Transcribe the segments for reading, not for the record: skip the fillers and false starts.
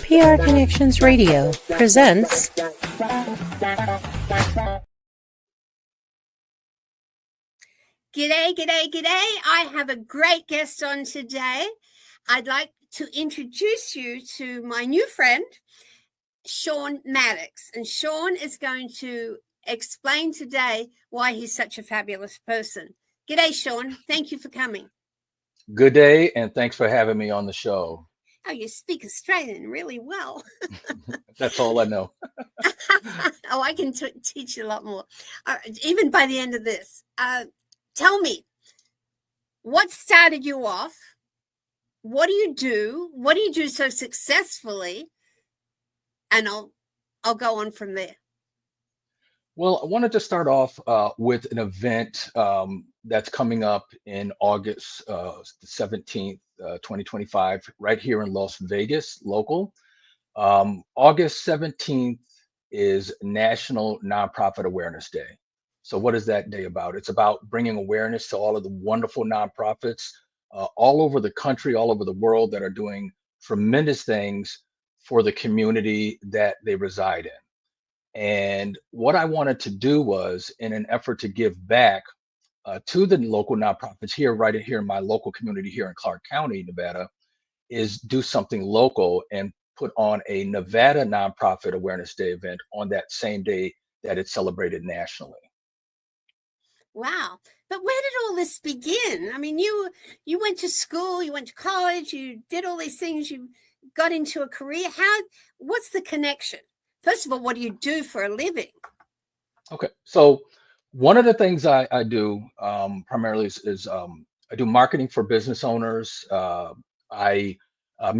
PR Connections Radio presents G'day, g'day, g'day. I have a great guest on today. I'd like to introduce you to my new friend, Shaun Maddox. And Shaun is going to explain today why he's such a fabulous person. G'day, Shaun. Thank you for coming. Good day, and thanks for having me on the show. Oh, you speak Australian really well. That's all I know. Oh, I can teach you a lot more, even by the end of this. Tell me, what started you off? What do you do? What do you do so successfully? And I'll go on from there. Well, I wanted to start off with an event that's coming up in August 17th, 2025, right here in Las Vegas, local. August 17th is National Nonprofit Awareness Day. So what is that day about? It's about bringing awareness to all of the wonderful nonprofits all over the country, all over the world that are doing tremendous things for the community that they reside in. And what I wanted to do was, in an effort to give back to the local nonprofits here, right here in my local community here in Clark County, Nevada, is do something local and put on a Nevada Nonprofit Awareness Day event on that same day that it's celebrated nationally. Wow. But where did all this begin? I mean, you went to school, you went to college, you did all these things, you got into a career. What's the connection? First of all, what do you do for a living? Okay. So one of the things I do primarily is I do marketing for business owners. Me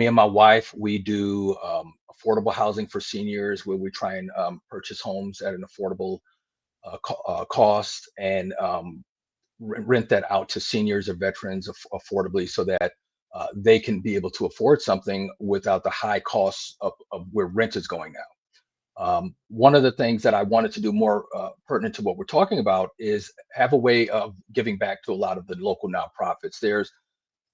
and my wife, we do affordable housing for seniors, where we try and purchase homes at an affordable cost and rent that out to seniors or veterans affordably, so that they can be able to afford something without the high costs of where rent is going now. One of the things that I wanted to do more pertinent to what we're talking about is have a way of giving back to a lot of the local nonprofits. There's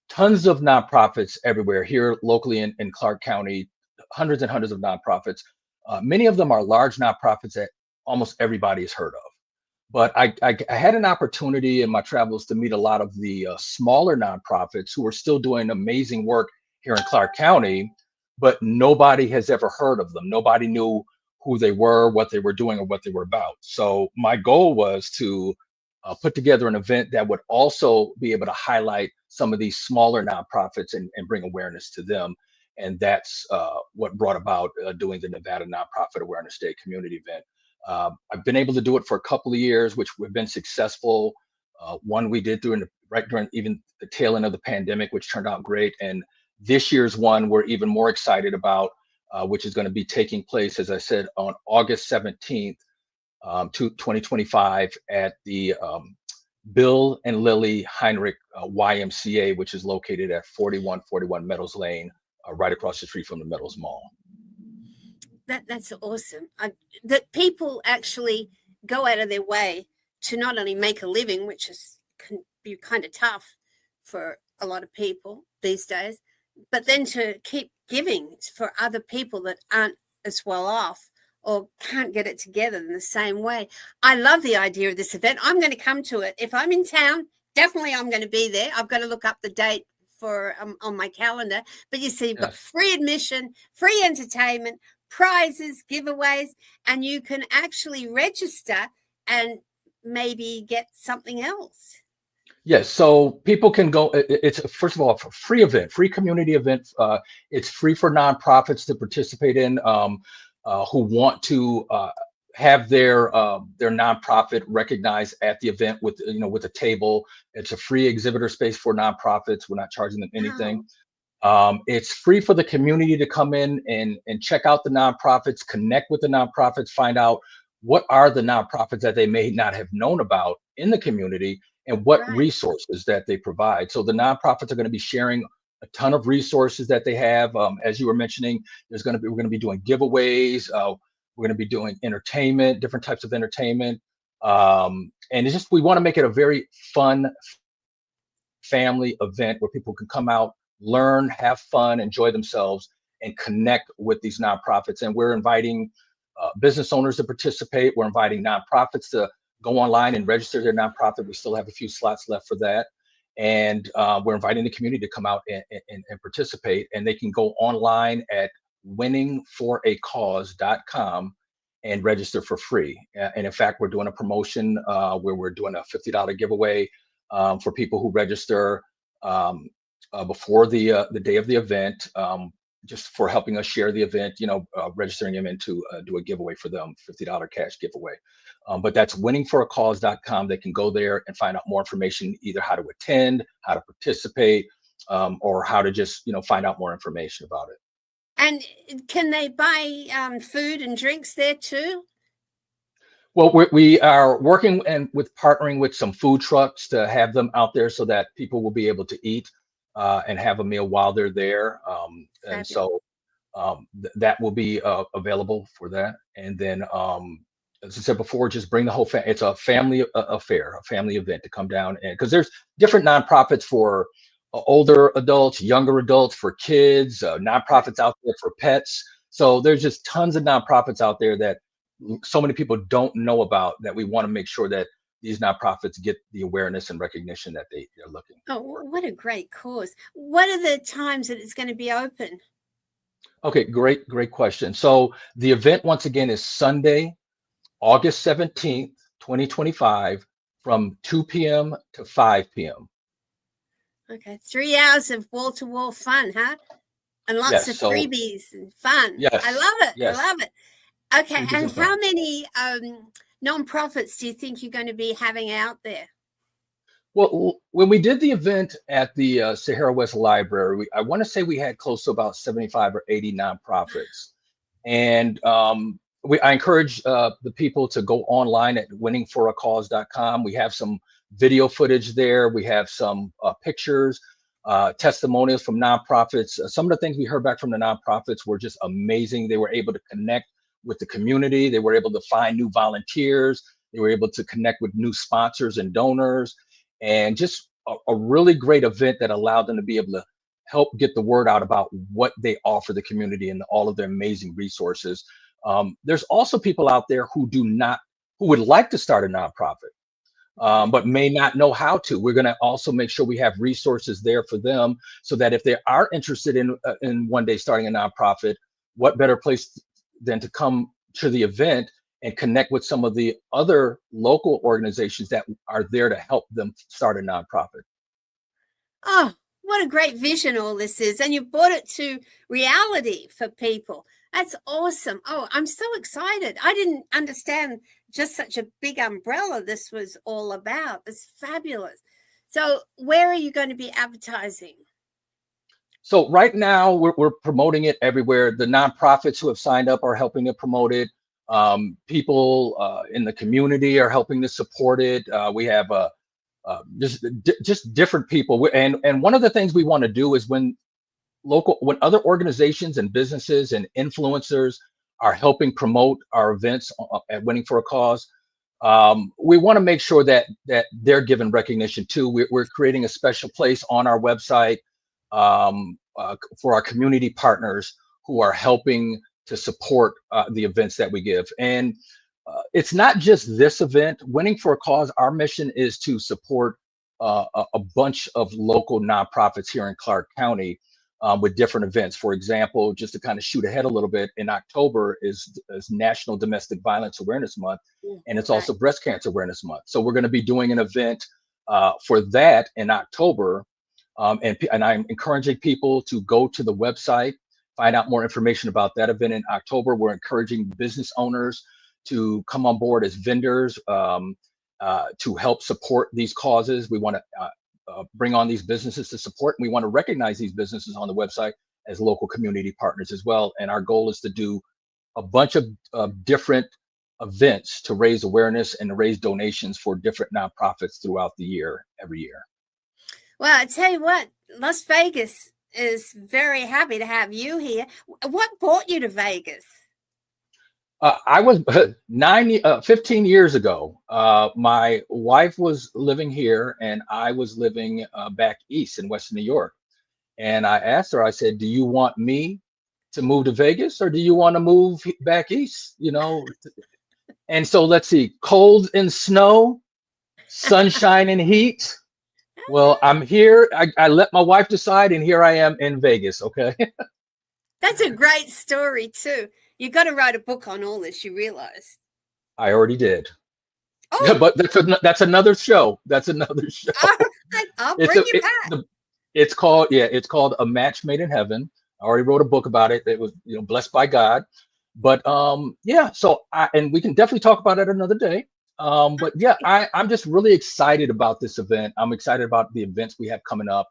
tons of nonprofits everywhere here locally in Clark County, hundreds and hundreds of nonprofits. Many of them are large nonprofits that almost everybody has heard of. But I had an opportunity in my travels to meet a lot of the smaller nonprofits who are still doing amazing work here in Clark County, but nobody has ever heard of them. Nobody knew who they were, what they were doing, or what they were about. So my goal was to put together an event that would also be able to highlight some of these smaller nonprofits and bring awareness to them. And that's what brought about doing the Nevada Nonprofit Awareness Day community event. I've been able to do it for a couple of years, which we've been successful. One we did right during even the tail end of the pandemic, which turned out great. And this year's one we're even more excited about, which is going to be taking place, as I said, on August 17th, 2025 at the Bill and Lily Heinrich YMCA, which is located at 4141 Meadows Lane, right across the street from the Meadows Mall. That's awesome. That people actually go out of their way to not only make a living, which can be kind of tough for a lot of people these days, but then to keep giving for other people that aren't as well off or can't get it together in the same way. I love the idea of this event. I'm going to come to it. If I'm in town, definitely I'm going to be there. I've got to look up the date for on my calendar. But you see, you've got free admission, free entertainment, prizes, giveaways, and you can actually register and maybe get something else. Yes, so people can go. It's first of all a free event, free community event. It's free for nonprofits to participate in who want to have their nonprofit recognized at the event with a table. It's a free exhibitor space for nonprofits. We're not charging them anything. Wow. It's free for the community to come in and check out the nonprofits, connect with the nonprofits, find out what are the nonprofits that they may not have known about in the community and what resources that they provide. So the nonprofits are going to be sharing a ton of resources that they have. As you were mentioning, we're going to be doing giveaways. We're going to be doing entertainment, different types of entertainment. And it's just, we want to make it a very fun family event where people can come out, learn, have fun, enjoy themselves, and connect with these nonprofits. And we're inviting business owners to participate. We're inviting nonprofits to go online and register their nonprofit. We still have a few slots left for that. And we're inviting the community to come out and participate. And they can go online at winningforacause.com and register for free. And in fact, we're doing a promotion where we're doing a $50 giveaway for people who register before the day of the event, just for helping us share the event, registering them in to do a giveaway for them, $50 cash giveaway. But that's winningforacause.com. They can go there and find out more information, either how to attend, how to participate, or how to just, find out more information about it. And can they buy food and drinks there too? Well, we are working and with partnering with some food trucks to have them out there so that people will be able to eat and have a meal while they're there. And so that will be available for that. And then, as I said before, just bring the whole family. It's a family affair, a family event to come down. And because there's different nonprofits for older adults, younger adults, for kids, nonprofits out there for pets. So there's just tons of nonprofits out there that so many people don't know about, that we want to make sure that these nonprofits get the awareness and recognition that they're looking for. Oh, what a great cause. What are the times that it's going to be open? Okay, great question. So the event, once again, is Sunday, August 17th, 2025, from 2 p.m. to 5 p.m. Okay, 3 hours of wall-to-wall fun, huh? And lots of freebies and fun. Yes, I love it. yes. I love it. Okay, and how many nonprofits do you think you're going to be having out there? Well, when we did the event at the Sahara West Library, I want to say we had close to about 75 or 80 nonprofits. And I encourage the people to go online at winningforacause.com. We have some video footage there. We have some pictures, testimonials from nonprofits. Some of the things we heard back from the nonprofits were just amazing. They were able to connect with the community. They were able to find new volunteers. They were able to connect with new sponsors and donors, and just a really great event that allowed them to be able to help get the word out about what they offer the community and all of their amazing resources. There's also people out there who would like to start a nonprofit, but may not know how to. We're going to also make sure we have resources there for them, so that if they are interested in one day starting a nonprofit, what better place than to come to the event and connect with some of the other local organizations that are there to help them start a nonprofit. Oh, what a great vision all this is. And you brought it to reality for people. That's awesome. Oh, I'm so excited. I didn't understand just such a big umbrella this was all about. It's fabulous. So where are you going to be advertising? So right now we're promoting it everywhere. The nonprofits who have signed up are helping to promote it. People in the community are helping to support it. We have just different people. And one of the things we want to do is when other organizations and businesses and influencers are helping promote our events at Winning for a Cause, we want to make sure that they're given recognition too. We're creating a special place on our website for our community partners who are helping to support the events that we give. And it's not just this event. Winning for a Cause, our mission is to support a bunch of local nonprofits here in Clark County with different events. For example, just to kind of shoot ahead a little bit, in October is National Domestic Violence Awareness Month, and it's also Breast Cancer Awareness Month. So we're going to be doing an event for that in October. And I'm encouraging people to go to the website, find out more information about that event in October. We're encouraging business owners to come on board as vendors to help support these causes. We want to bring on these businesses to support, and we want to recognize these businesses on the website as local community partners as well. And our goal is to do a bunch of different events to raise awareness and to raise donations for different nonprofits throughout the year, every year. Well, I tell you what, Las Vegas is very happy to have you here. What brought you to Vegas? I was 15 years ago. My wife was living here, and I was living back east in Western New York. And I asked her, I said, "Do you want me to move to Vegas, or do you want to move back east?" And so let's see, cold and snow, sunshine and heat. Well, I'm here. I let my wife decide, and here I am in Vegas. Okay. That's a great story too. You got to write a book on all this. You realize? I already did. Yeah, Oh, but that's another show. That's another show. all right. I'll It's bring a you it, back. the it's called it's called A Match Made in Heaven. I already wrote a book about it. It was blessed by God. But yeah, so and we can definitely talk about it another day. But yeah, Okay. I'm just really excited about this event. I'm excited about the events we have coming up.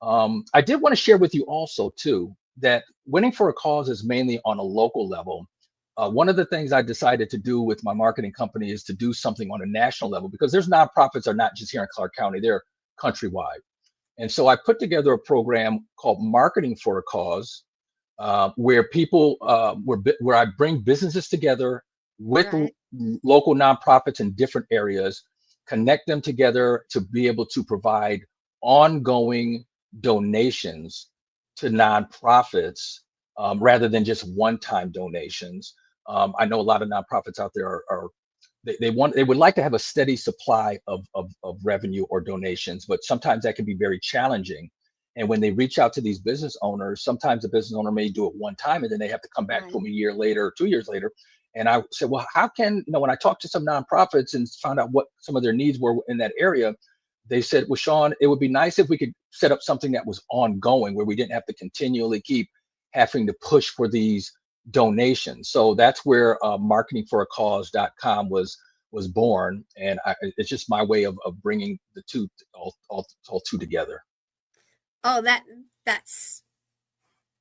I did want to share with you also too that winning for a cause is mainly on a local level. One of the things I decided to do with my marketing company is to do something on a national level because there's nonprofits are not just here in Clark County; they're countrywide. And so I put together a program called Marketing for a Cause, where where I bring businesses together with Right. local nonprofits in different areas, connect them together to be able to provide ongoing donations to nonprofits, rather than just one-time donations. I know a lot of nonprofits out there are they would like to have a steady supply of revenue or donations, but sometimes that can be very challenging. And when they reach out to these business owners, sometimes the business owner may do it one time and then they have to come back to Right. them a year later or 2 years later. And I said, well, how can, when I talked to some nonprofits and found out what some of their needs were in that area, they said, well, Shaun, it would be nice if we could set up something that was ongoing where we didn't have to continually keep having to push for these donations. So that's where marketingforacause.com was born, and it's just my way of bringing the two all two together. Oh, that's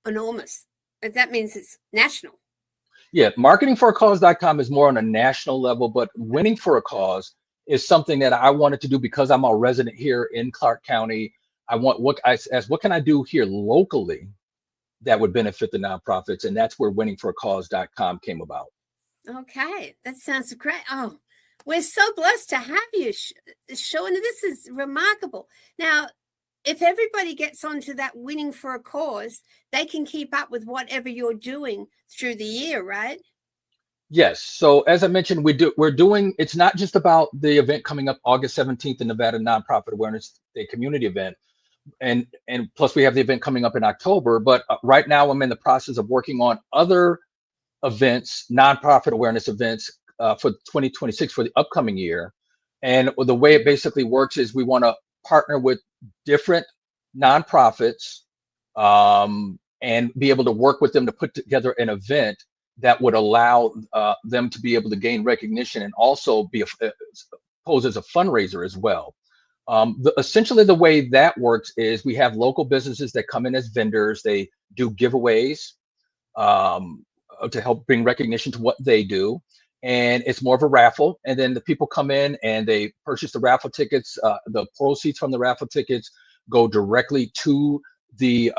enormous. That means it's national. Yeah, marketingforacause.com is more on a national level, but winning for a cause is something that I wanted to do because I'm a resident here in Clark County. I want what can I do here locally that would benefit the nonprofits, and that's where winningforacause.com came about. Okay, that sounds great. Oh, we're so blessed to have you, Shaun. This is remarkable. Now, if everybody gets onto that winning for a cause, they can keep up with whatever you're doing through the year, right? Yes. So as I mentioned, we're doing, it's not just about the event coming up August 17th, the Nevada Nonprofit Awareness Day community event. And plus we have the event coming up in October, but right now I'm in the process of working on other events, nonprofit awareness events, for 2026 for the upcoming year. And the way it basically works is we want to partner with different nonprofits, and be able to work with them to put together an event that would allow them to be able to gain recognition and also pose as a fundraiser as well. Essentially, the way that works is we have local businesses that come in as vendors. They do giveaways, um, to help bring recognition to what they do. And it's more of a raffle. And then the people come in and they purchase the raffle tickets. The proceeds from the raffle tickets go directly to the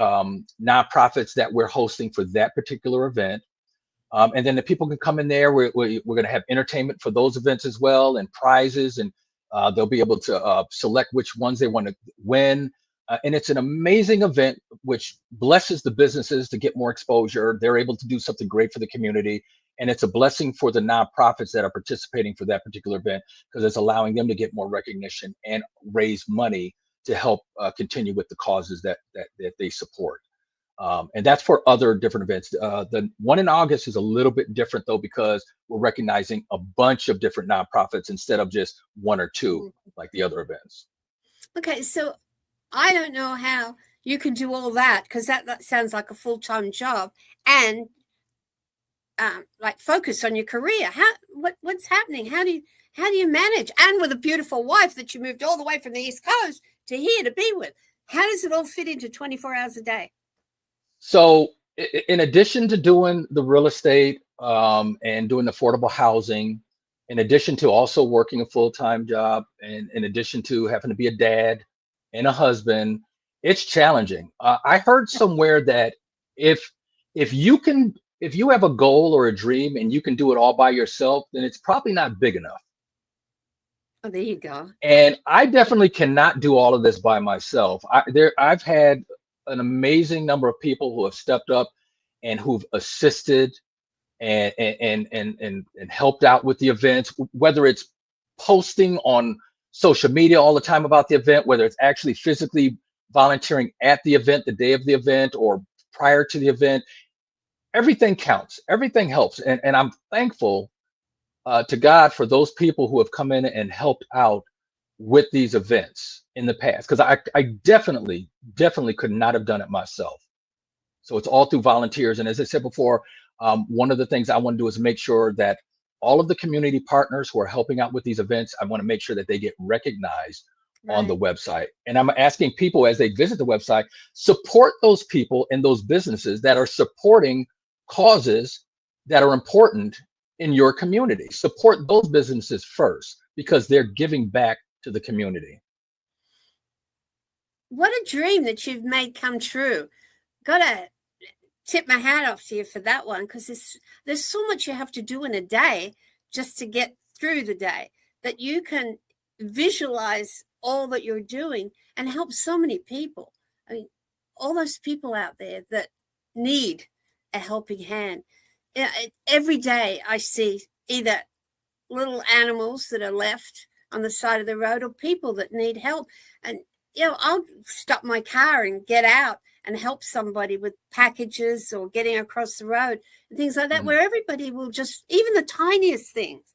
nonprofits that we're hosting for that particular event. And then the people can come in there. We're going to have entertainment for those events as well, and prizes, and they'll be able to select which ones they want to win. And it's an amazing event, which blesses the businesses to get more exposure. They're able to do something great for the community. And it's a blessing for the nonprofits that are participating for that particular event because it's allowing them to get more recognition and raise money to help continue with the causes that they support. And that's for other different events. The one in August is a little bit different though, because we're recognizing a bunch of different nonprofits instead of just one or two Mm. like the other events. Okay, so I don't know how you can do all that because that sounds like a full-time job and like focus on your career. What's happening? How do you manage? And with a beautiful wife that you moved all the way from the East Coast to here to be with. How does it all fit into 24 hours a day? So in addition to doing the real estate, and doing affordable housing, in addition to also working a full-time job, and in addition to having to be a dad and a husband, it's challenging. I heard somewhere that if if you can if you have a goal or a dream and you can do it all by yourself, then it's probably not big enough. Oh, there you go. And I definitely cannot do all of this by myself. I've had an amazing number of people who have stepped up and who've assisted and helped out with the events, whether it's posting on social media all the time about the event, whether it's actually physically volunteering at the event, the day of the event, or prior to the event. Everything counts. Everything helps. And I'm thankful to God for those people who have come in and helped out with these events in the past, because I definitely could not have done it myself. So it's all through volunteers. And as I said before, one of the things I want to do is make sure that all of the community partners who are helping out with these events, I want to make sure that they get recognized on the Right. website. And I'm asking people as they visit the website, support those people and those businesses that are supporting causes that are important in your community. Support those businesses first because they're giving back to the community. What a dream that you've made come true. Gotta tip my hat off to you for that one, because there's so much you have to do in a day just to get through the day, that you can visualize all that you're doing and help so many people. I mean, all those people out there that need a helping hand. Every day I see either little animals that are left on the side of the road or people that need help. And, I'll stop my car and get out and help somebody with packages or getting across the road and things like that, Mhm. where everybody will just, even the tiniest things,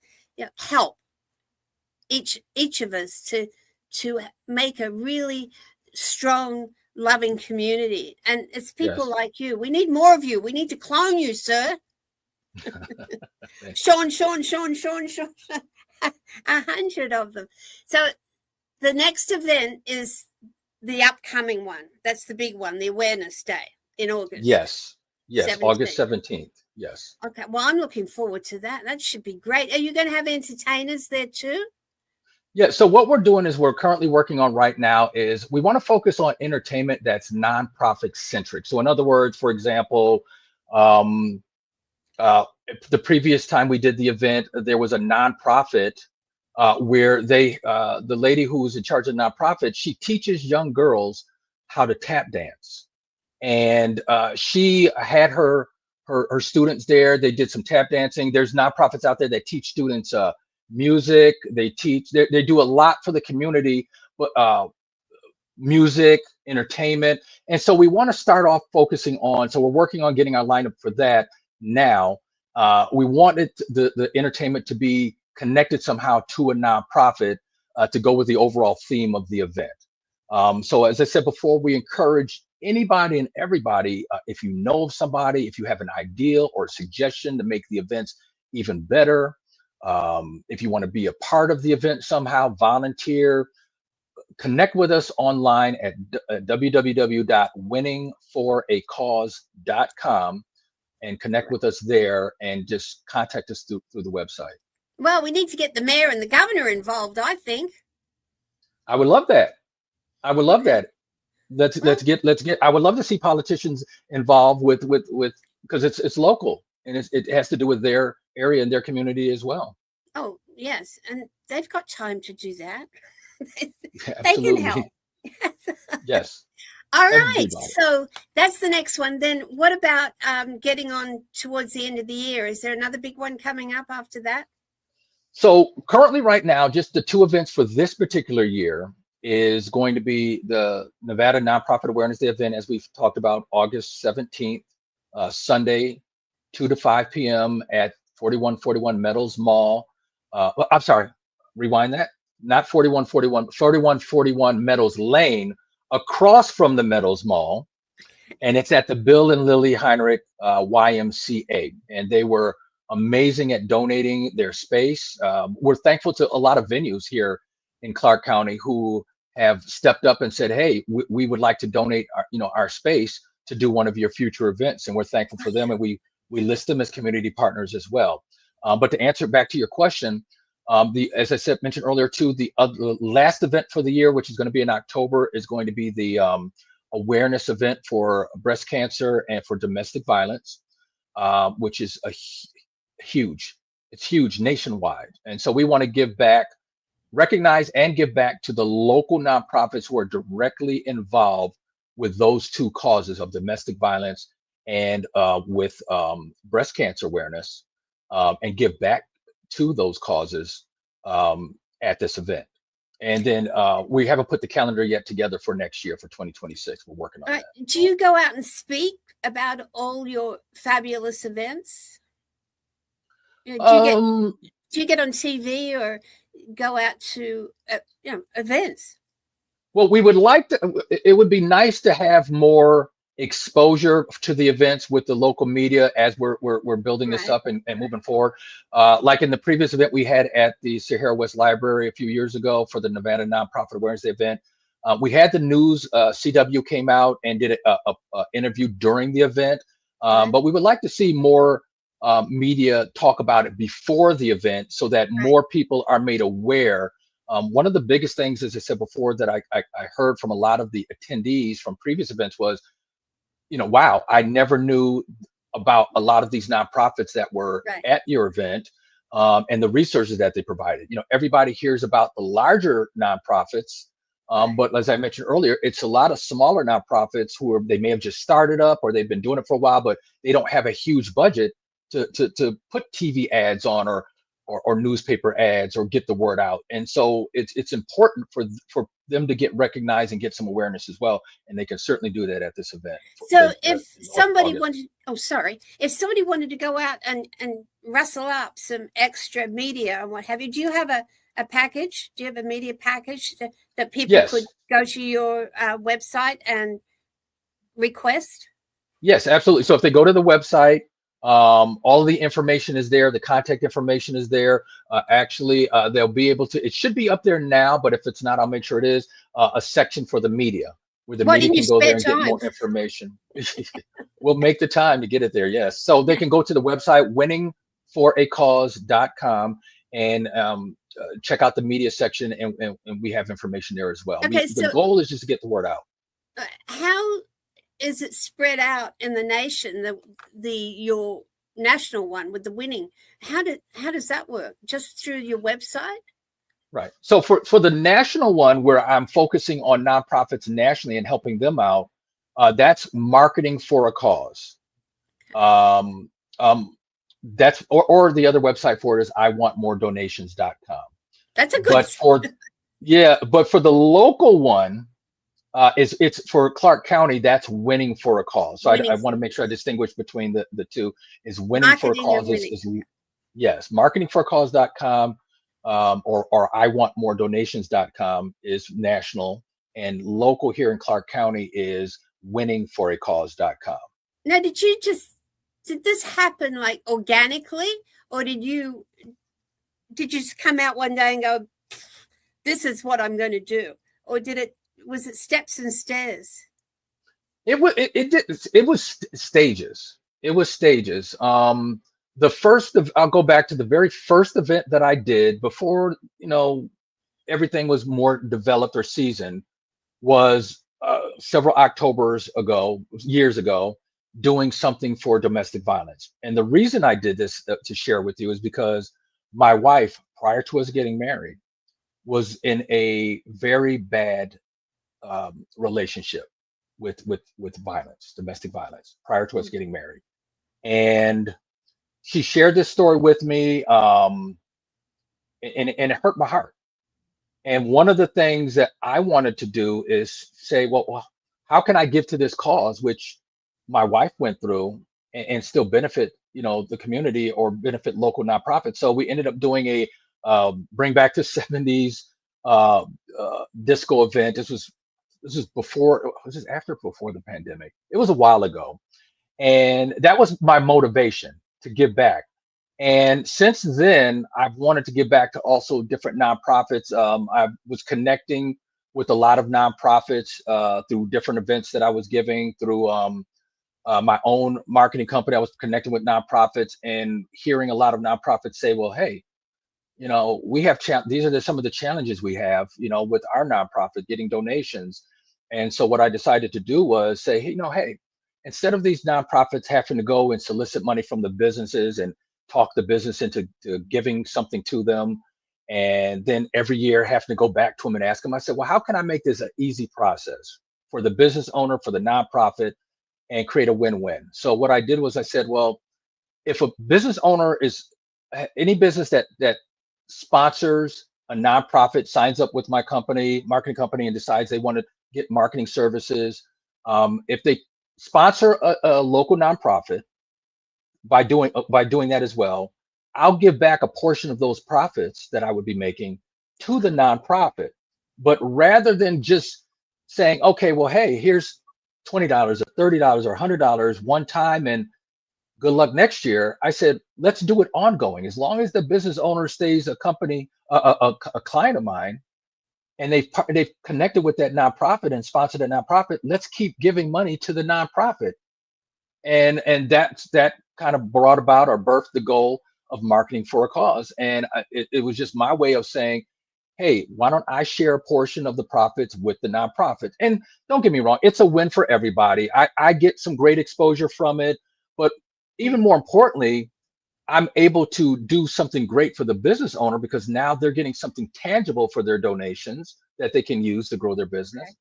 help each of us to make a really strong, loving community. And it's people Yes. like you. We need more of you. We need to clone you, sir. Thank you. Sean, 100 of them. So the next event is the upcoming one. That's the big one, the Awareness Day in August Yes. Yes. August 17th. 17th. Yes. Okay, well, I'm looking forward to that. That should be great. Are you going to have entertainers there too? Yeah. So what we're doing is we're currently working on right now is we want to focus on entertainment that's nonprofit centric. So in other words, for example, um, the previous time we did the event, there was a nonprofit where the lady who's in charge of the nonprofit, she teaches young girls how to tap dance, and she had her students there. They did some tap dancing. There's nonprofits out there that teach students music. They do a lot for the community, but music, entertainment. And so we want to start off focusing on, so we're working on getting our lineup for that now. We wanted the entertainment to be connected somehow to a nonprofit to go with the overall theme of the event. So as I said before, we encourage anybody and everybody, if you know of somebody, if you have an idea or suggestion to make the events even better, if you want to be a part of the event somehow, volunteer, connect with us online at www.winningforacause.com and connect with us there and just contact us through the website. Well, we need to get the mayor and the governor involved, I think. I would love that. I would love Okay. that. Let's Well, let's get. I would love to see politicians involved with because it's local and it has to do with their area and their community as well. oh, yes. And they've got time to do that. They can help. Absolutely. Yes. All right. Everybody. So that's the next one. Then what about getting on towards the end of the year? Is there another big one coming up after that? So currently, right now, just the two events for this particular year is going to be the Nevada Nonprofit Awareness Day event, as we've talked about, August 17th, Sunday, 2 to 5 p.m. at 4141 Meadows Mall. Well, I'm sorry, rewind that. Not 4141 Meadows Lane, across from the Meadows Mall. And it's at the Bill and Lily Heinrich YMCA. And they were amazing at donating their space. We're thankful to a lot of venues here in Clark County who have stepped up and said, "Hey, we would like to donate our space to do one of your future events," and we're thankful for them, and we list them as community partners as well. But to answer back to your question, as I said mentioned earlier too, the last event for the year, which is going to be in October, is going to be the awareness event for breast cancer and for domestic violence. which is huge. It's huge nationwide. And so we want to give back, recognize and give back to the local nonprofits who are directly involved with those two causes of domestic violence and with breast cancer awareness, and give back to those causes at this event. And then we haven't put the calendar yet together for next year for 2026. We're working on that. Do you go out and speak about all your fabulous events? You know, do you get on TV or go out to events? Well, we would like to. It would be nice to have more exposure to the events with the local media as we're building this Right. up and moving forward. Like in the previous event we had at the Sahara West Library a few years ago for the Nevada Nonprofit Awareness Day event, we had the news. CW came out and did a interview during the event, Right. but we would like to see more media talk about it before the event so that Right. more people are made aware. One of the biggest things, as I said before, that I heard from a lot of the attendees from previous events was, wow, I never knew about a lot of these nonprofits that were Right. at your event, and the resources that they provided. Everybody hears about the larger nonprofits, Right. but as I mentioned earlier, it's a lot of smaller nonprofits they may have just started up or they've been doing it for a while, but they don't have a huge budget to put TV ads on or newspaper ads or get the word out. And so it's important for them to get recognized and get some awareness as well. And they can certainly do that at this event. So if somebody August. if somebody wanted to go out and rustle up some extra media and what have you, do you have a package? Do you have a media package that people Yes. could go to your website and request? Yes, absolutely. So if they go to the website, all of the information is there. The contact information is there. Actually, they'll be able to. It should be up there now, but if it's not, I'll make sure it is a section for the media where the media can go there and get more information. We'll make the time to get it there. Yes, so they can go to the website winningforacause.com and check out the media section, and we have information there as well. Okay, The goal is just to get the word out. How is it spread out in the nation? Your national one with the winning. How does that work? Just through your website? Right. So for the national one, where I'm focusing on nonprofits nationally and helping them out, that's marketing for a cause. That's or the other website for it is iwantmoredonations.com. That's a good. But for the local one, it's for Clark County. That's winning for a cause. So I want to make sure I distinguish between the two. Is winning for a cause is yes, marketingforacause.com or iwantmoredonations.com is national, and local here in Clark County is winningforacause.com. Now, did this happen like organically, or did you just come out one day and go, this is what I'm going to do? Or was it steps and stairs? It was stages. It was stages. I'll go back to the very first event that I did before, everything was more developed or seasoned, was several Octobers ago, years ago, doing something for domestic violence. And the reason I did this to share with you is because my wife, prior to us getting married, was in a very bad relationship with violence, domestic violence, prior to us getting married. And she shared this story with me, and it hurt my heart. And one of the things that I wanted to do is say, well, how can I give to this cause, which my wife went through, and still benefit, the community or benefit local nonprofits. So we ended up doing a bring back the 70s disco event. This was before the pandemic. It was a while ago. And that was my motivation to give back. And since then, I've wanted to give back to also different nonprofits. I was connecting with a lot of nonprofits through different events that I was giving through my own marketing company. I was connecting with nonprofits and hearing a lot of nonprofits say, well, hey, we have these are some of the challenges we have, with our nonprofit getting donations. And so what I decided to do was say, hey, instead of these nonprofits having to go and solicit money from the businesses and talk the business into to giving something to them, and then every year having to go back to them and ask them, I said, well, how can I make this an easy process for the business owner, for the nonprofit, and create a win-win? So what I did was I said, well, if a business owner is any business that sponsors a nonprofit, signs up with my company, marketing company, and decides they want to get marketing services, if they sponsor a local nonprofit by doing that as well, I'll give back a portion of those profits that I would be making to the nonprofit. But rather than just saying, okay, well, hey, here's $20 or $30 or $100 one time, and good luck next year. I said, let's do it ongoing. As long as the business owner stays a company, a client of mine, and they've connected with that nonprofit and sponsored a nonprofit, let's keep giving money to the nonprofit. And that kind of brought about or birthed the goal of marketing for a cause. And it was just my way of saying, hey, why don't I share a portion of the profits with the nonprofit? And don't get me wrong, it's a win for everybody. I get some great exposure from it, but even more importantly, I'm able to do something great for the business owner because now they're getting something tangible for their donations that they can use to grow their business.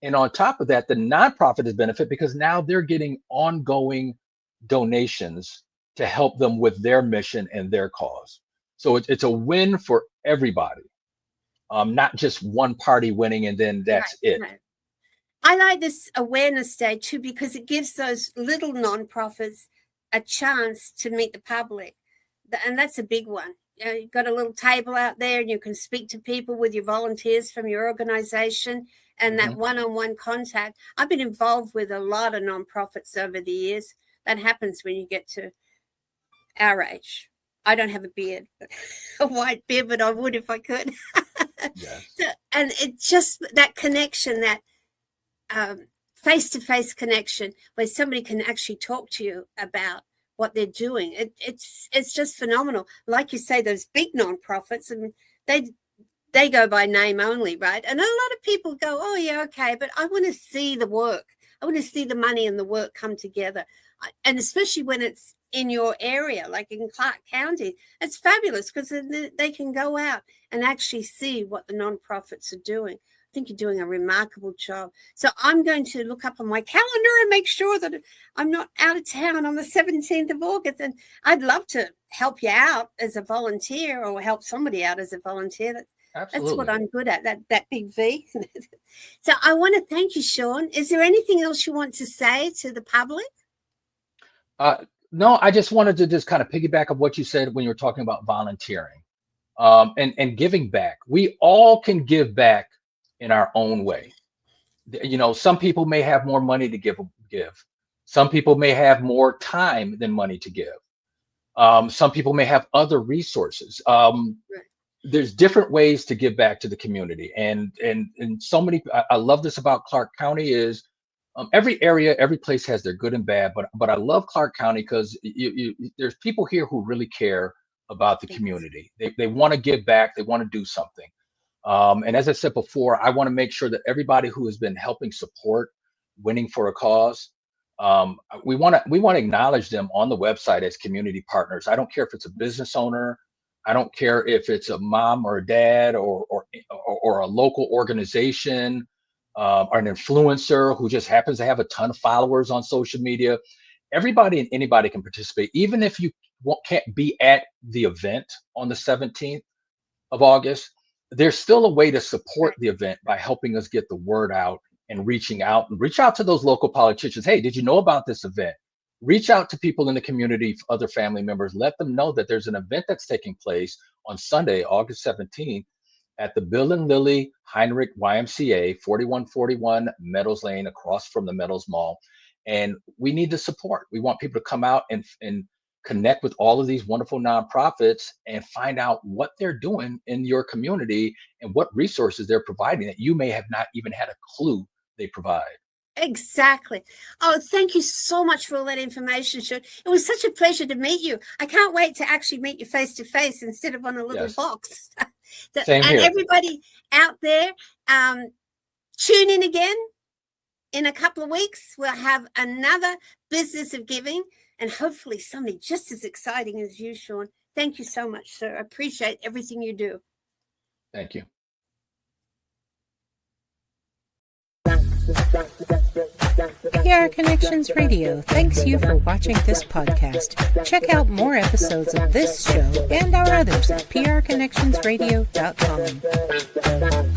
And on top of that, the nonprofit is benefit because now they're getting ongoing donations to help them with their mission and their cause. So it's a win for everybody, not just one party winning and then that's it. Right. I like this awareness day too because it gives those little nonprofits a chance to meet the public, and that's a big one. You know, you've got a little table out there, and you can speak to people with your volunteers from your organization, and that one-on-one contact. I've been involved with a lot of nonprofits over the years. That happens when you get to our age. I don't have a beard, a white beard, but I would if I could. Yes. So, and it just that connection, that face-to-face connection where somebody can actually talk to you about what they're doing. It's just phenomenal. Like you say, those big nonprofits, and they go by name only, right? And a lot of people go, oh yeah, okay, but I want to see the work. I want to see the money and the work come together. And especially when it's in your area, like in Clark County, it's fabulous because they can go out and actually see what the nonprofits are doing. I think you're doing a remarkable job. So I'm going to look up on my calendar and make sure that I'm not out of town on the 17th of August. And I'd love to help you out as a volunteer or help somebody out as a volunteer. Absolutely. That's what I'm good at, that big V. So I want to thank you, Shaun. Is there anything else you want to say to the public? No, I just wanted to just kind of piggyback on what you said when you were talking about volunteering, and giving back. We all can give back in our own way. You know, some people may have more money to give. Some people may have more time than money to give. Some people may have other resources. There's different ways to give back to the community, and so many. I love this about Clark County is every area, every place has their good and bad, but I love Clark County because there's people here who really care about the community. They want to give back. They want to do something. And as I said before, I want to make sure that everybody who has been helping support Winning for a Cause, we want to acknowledge them on the website as community partners. I don't care if it's a business owner. I don't care if it's a mom or a dad or a local organization, or an influencer who just happens to have a ton of followers on social media. Everybody and anybody can participate, even if you can't be at the event on the 17th of August. There's still a way to support the event by helping us get the word out and reach out to those local politicians. Hey, did you know about this event? Reach out to people in the community, other family members, let them know that there's an event that's taking place on Sunday, August 17th at the Bill and Lily Heinrich YMCA, 4141 Meadows Lane, across from the Meadows Mall. And we need the support. We want people to come out and connect with all of these wonderful nonprofits and find out what they're doing in your community and what resources they're providing that you may have not even had a clue they provide. Exactly. Oh, thank you so much for all that information, Shaun. It was such a pleasure to meet you. I can't wait to actually meet you face to face instead of on a little box. Same here. And everybody out there, tune in again in a couple of weeks, we'll have another Business of Giving, and hopefully somebody just as exciting as you, Shaun. Thank you so much, sir. I appreciate everything you do. Thank you. PR Connections Radio thanks you for watching this podcast. Check out more episodes of this show and our others at prconnectionsradio.com.